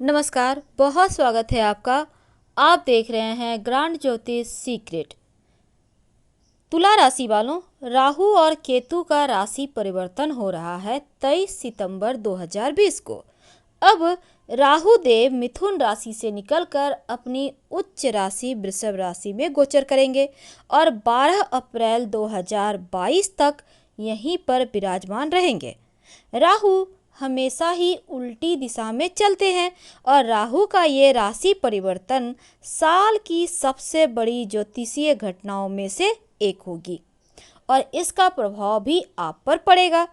नमस्कार, बहुत स्वागत है आपका। आप देख रहे हैं ग्रांड ज्योतिष सीक्रेट। तुला राशि वालों, राहु और केतु का राशि परिवर्तन हो रहा है 23 सितंबर 2020 को। अब राहु देव मिथुन राशि से निकलकर अपनी उच्च राशि वृषभ राशि में गोचर करेंगे और 12 अप्रैल 2022 तक यहीं पर विराजमान रहेंगे। राहु हमेशा ही उल्टी दिशा में चलते हैं और राहु का ये राशि परिवर्तन साल की सबसे बड़ी ज्योतिषीय घटनाओं में से एक होगी और इसका प्रभाव भी आप पर पड़ेगा।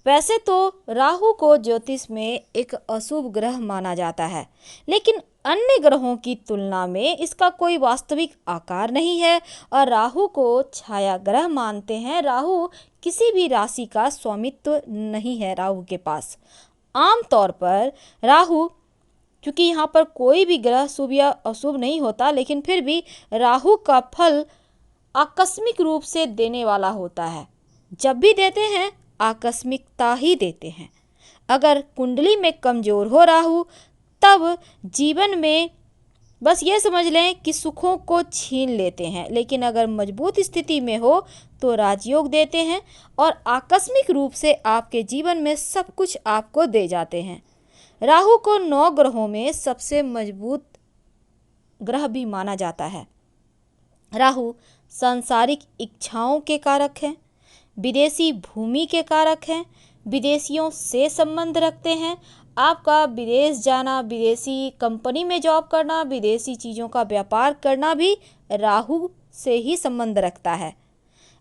वैसे तो राहु को ज्योतिष में एक अशुभ ग्रह माना जाता है, लेकिन अन्य ग्रहों की तुलना में इसका कोई वास्तविक आकार नहीं है और राहु को छाया ग्रह मानते हैं। राहु किसी भी राशि का स्वामित्व नहीं है राहु के पास। आमतौर पर राहु, क्योंकि यहाँ पर कोई भी ग्रह शुभ या अशुभ नहीं होता, लेकिन फिर भी राहु का फल आकस्मिक रूप से देने वाला होता है। जब भी देते हैं आकस्मिकता ही देते हैं। अगर कुंडली में कमजोर हो राहु, तब जीवन में बस ये समझ लें कि सुखों को छीन लेते हैं, लेकिन अगर मजबूत स्थिति में हो तो राजयोग देते हैं और आकस्मिक रूप से आपके जीवन में सब कुछ आपको दे जाते हैं। राहु को 9 ग्रहों में सबसे मजबूत ग्रह भी माना जाता है। राहु सांसारिक इच्छाओं के कारक हैं, विदेशी भूमि के कारक हैं, विदेशियों से संबंध रखते हैं। आपका विदेश जाना, विदेशी कंपनी में जॉब करना, विदेशी चीज़ों का व्यापार करना भी राहु से ही संबंध रखता है।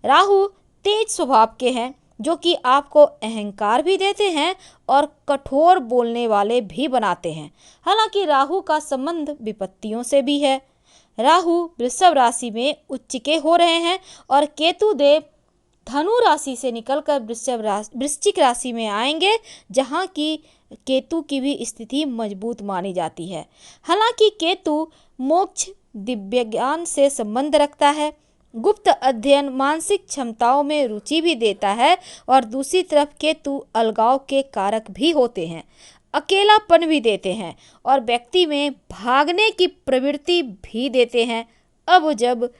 राहु तेज स्वभाव के हैं, जो कि आपको अहंकार भी देते हैं और कठोर बोलने वाले भी बनाते हैं। हालांकि राहु का संबंध विपत्तियों से भी है। राहु वृषभ राशि में उच्च के हो रहे हैं और केतु देव धनु राशि से निकलकर वृश्चिक राशि में आएंगे, जहां की केतु की भी स्थिति मजबूत मानी जाती है। हालांकि केतु मोक्ष, दिव्य ज्ञान से संबंध रखता है, गुप्त अध्ययन, मानसिक क्षमताओं में रुचि भी देता है और दूसरी तरफ केतु अलगाव के कारक भी होते हैं, अकेलापन भी देते हैं और व्यक्ति में भागने की प्रवृत्ति भी देते हैं। अब जब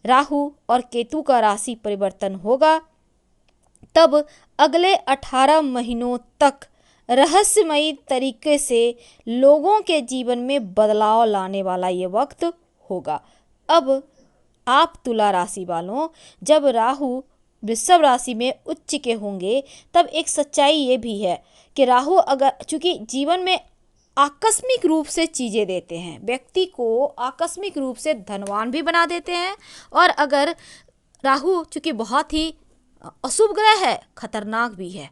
राहु और केतु का राशि परिवर्तन होगा, तब अगले 18 महीनों तक रहस्यमयी तरीके से लोगों के जीवन में बदलाव लाने वाला ये वक्त होगा। अब आप तुला राशि वालों, जब राहु वृषभ राशि में उच्च के होंगे, तब एक सच्चाई ये भी है कि राहु अगर, चूंकि जीवन में आकस्मिक रूप से चीज़ें देते हैं, व्यक्ति को आकस्मिक रूप से धनवान भी बना देते हैं। और अगर राहु चूंकि बहुत ही अशुभ ग्रह है, खतरनाक भी है,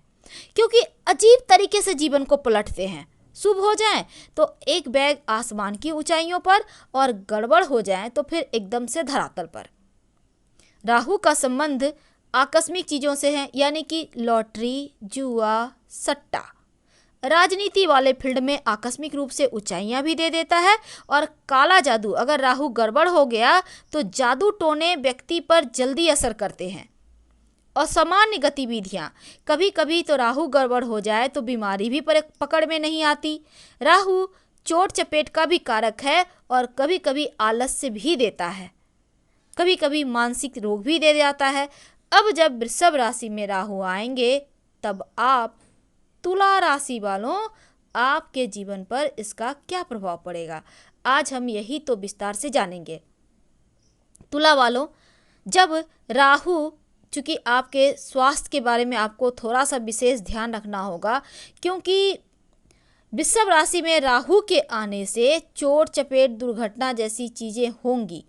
क्योंकि अजीब तरीके से जीवन को पलटते हैं। शुभ हो जाए तो एक बैग आसमान की ऊंचाइयों पर और गड़बड़ हो जाए तो फिर एकदम से धरातल पर। राहु का संबंध आकस्मिक चीज़ों से है, यानी कि लॉटरी, जुआ, सट्टा। राजनीति वाले फील्ड में आकस्मिक रूप से ऊंचाइयां भी दे देता है और काला जादू, अगर राहु गड़बड़ हो गया तो जादू टोने व्यक्ति पर जल्दी असर करते हैं। और सामान्य गतिविधियां, कभी कभी तो राहु गड़बड़ हो जाए तो बीमारी भी पकड़ में नहीं आती। राहु चोट चपेट का भी कारक है और कभी कभी आलस्य भी देता है, कभी कभी मानसिक रोग भी दे जाता है। अब जब वृषभ राशि में राहु आएंगे, तब आप तुला राशि वालों, आपके जीवन पर इसका क्या प्रभाव पड़ेगा, आज हम यही तो विस्तार से जानेंगे। तुला वालों, जब राहु, चूँकि आपके स्वास्थ्य के बारे में आपको थोड़ा सा विशेष ध्यान रखना होगा, क्योंकि वृषभ राशि में राहु के आने से चोट चपेट, दुर्घटना जैसी चीज़ें होंगी।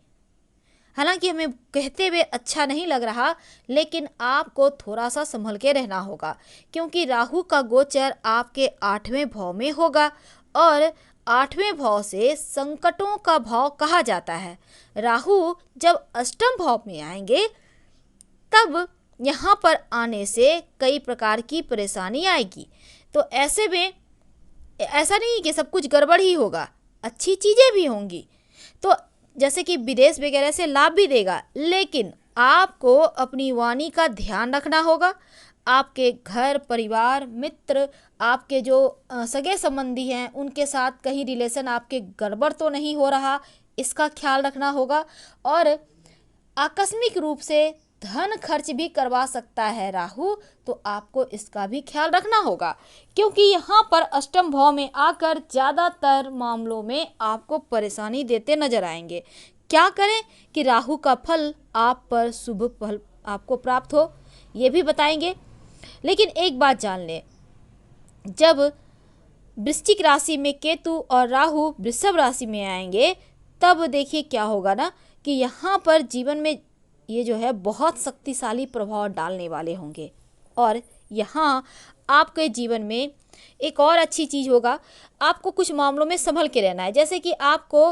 हालांकि हमें कहते हुए अच्छा नहीं लग रहा, लेकिन आपको थोड़ा सा संभल के रहना होगा, क्योंकि राहु का गोचर आपके 8वें भाव में होगा और 8वें भाव से संकटों का भाव कहा जाता है। राहु जब अष्टम भाव में आएंगे, तब यहाँ पर आने से कई प्रकार की परेशानी आएगी। तो ऐसे में ऐसा नहीं कि सब कुछ गड़बड़ ही होगा, अच्छी चीज़ें भी होंगी। तो जैसे कि विदेश वगैरह से लाभ भी देगा, लेकिन आपको अपनी वाणी का ध्यान रखना होगा। आपके घर परिवार मित्र, आपके जो सगे संबंधी हैं उनके साथ कहीं रिलेशन आपके गड़बड़ तो नहीं हो रहा, इसका ख्याल रखना होगा। और आकस्मिक रूप से धन खर्च भी करवा सकता है राहु, तो आपको इसका भी ख्याल रखना होगा, क्योंकि यहाँ पर अष्टम भाव में आकर ज़्यादातर मामलों में आपको परेशानी देते नजर आएंगे। क्या करें कि राहु का फल आप पर शुभ फल आपको प्राप्त हो, ये भी बताएंगे। लेकिन एक बात जान लें, जब वृश्चिक राशि में केतु और राहु वृषभ राशि में आएंगे, तब देखिए क्या होगा ना कि यहाँ पर जीवन में ये जो है बहुत शक्तिशाली प्रभाव डालने वाले होंगे। और यहाँ आपके जीवन में एक और अच्छी चीज़ होगा, आपको कुछ मामलों में संभल के रहना है। जैसे कि आपको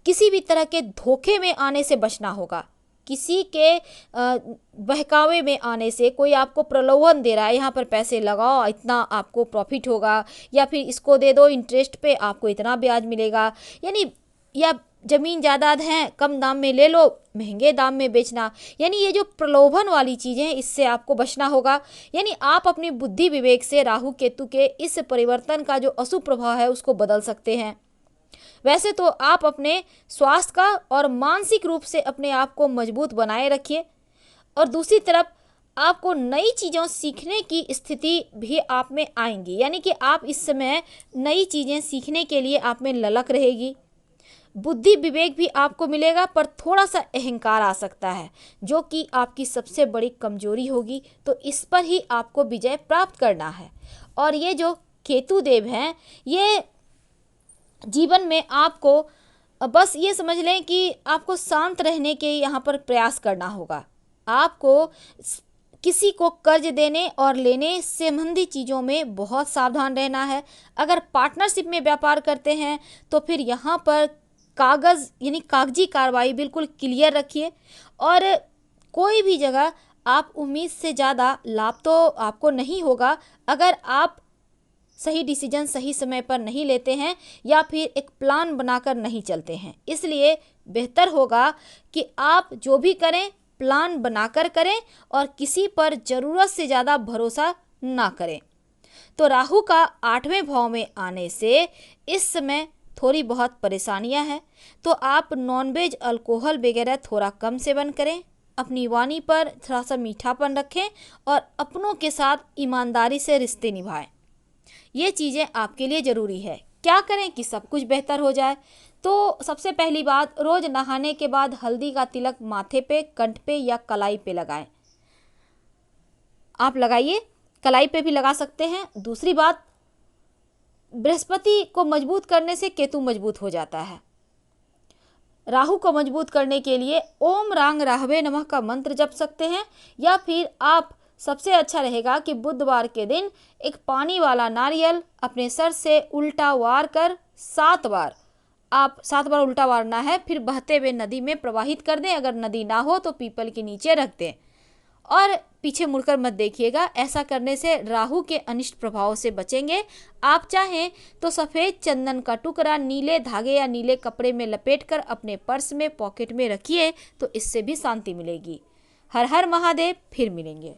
किसी भी तरह के धोखे में आने से बचना होगा, किसी के बहकावे में आने से। कोई आपको प्रलोभन दे रहा है, यहाँ पर पैसे लगाओ इतना आपको प्रॉफिट होगा, या फिर इसको दे दो इंटरेस्ट पे आपको इतना ब्याज मिलेगा, यानी या ज़मीन जायदाद हैं कम दाम में ले लो महंगे दाम में बेचना, यानी ये जो प्रलोभन वाली चीज़ें हैं इससे आपको बचना होगा। यानी आप अपनी बुद्धि विवेक से राहु केतु के इस परिवर्तन का जो अशुभ प्रभाव है उसको बदल सकते हैं। वैसे तो आप अपने स्वास्थ्य का और मानसिक रूप से अपने आप को मजबूत बनाए रखिए, और दूसरी तरफ आपको नई चीज़ों सीखने की स्थिति भी आप में आएंगी, यानी कि आप इस समय नई चीज़ें सीखने के लिए आप में ललक रहेगी। बुद्धि विवेक भी आपको मिलेगा, पर थोड़ा सा अहंकार आ सकता है जो कि आपकी सबसे बड़ी कमजोरी होगी, तो इस पर ही आपको विजय प्राप्त करना है। और ये जो केतु देव हैं, ये जीवन में आपको बस ये समझ लें कि आपको शांत रहने के यहाँ पर प्रयास करना होगा। आपको किसी को कर्ज देने और लेने संबंधी चीज़ों में बहुत सावधान रहना है। अगर पार्टनरशिप में व्यापार करते हैं तो फिर यहाँ पर कागज़ यानी कागजी कार्रवाई बिल्कुल क्लियर रखिए, और कोई भी जगह आप उम्मीद से ज़्यादा लाभ तो आपको नहीं होगा अगर आप सही डिसीजन सही समय पर नहीं लेते हैं या फिर एक प्लान बनाकर नहीं चलते हैं। इसलिए बेहतर होगा कि आप जो भी करें प्लान बनाकर करें और किसी पर ज़रूरत से ज़्यादा भरोसा ना करें। तो राहु का 8वें भाव में आने से इस समय थोड़ी बहुत परेशानियां हैं, तो आप नॉनवेज अल्कोहल वगैरह थोड़ा कम सेवन करें, अपनी वाणी पर थोड़ा सा मीठापन रखें और अपनों के साथ ईमानदारी से रिश्ते निभाएं। ये चीज़ें आपके लिए ज़रूरी है। क्या करें कि सब कुछ बेहतर हो जाए? तो सबसे पहली बात, रोज़ नहाने के बाद हल्दी का तिलक माथे पे, कंठ पे या कलाई पे लगाएं। आप लगाइए, कलाई पे भी लगा सकते हैं। दूसरी बात, बृहस्पति को मजबूत करने से केतु मजबूत हो जाता है। राहु को मजबूत करने के लिए ओम रांग राहवे नमः का मंत्र जप सकते हैं, या फिर आप सबसे अच्छा रहेगा कि बुधवार के दिन एक पानी वाला नारियल अपने सर से उल्टा वार कर 7 बार, आप 7 बार उल्टा वारना है, फिर बहते हुए नदी में प्रवाहित कर दें। अगर नदी ना हो तो पीपल के नीचे रख दें और पीछे मुड़कर मत देखिएगा। ऐसा करने से राहु के अनिष्ट प्रभाव से बचेंगे। आप चाहें तो सफ़ेद चंदन का टुकड़ा नीले धागे या नीले कपड़े में लपेटकर अपने पर्स में पॉकेट में रखिए, तो इससे भी शांति मिलेगी। हर हर महादेव, फिर मिलेंगे।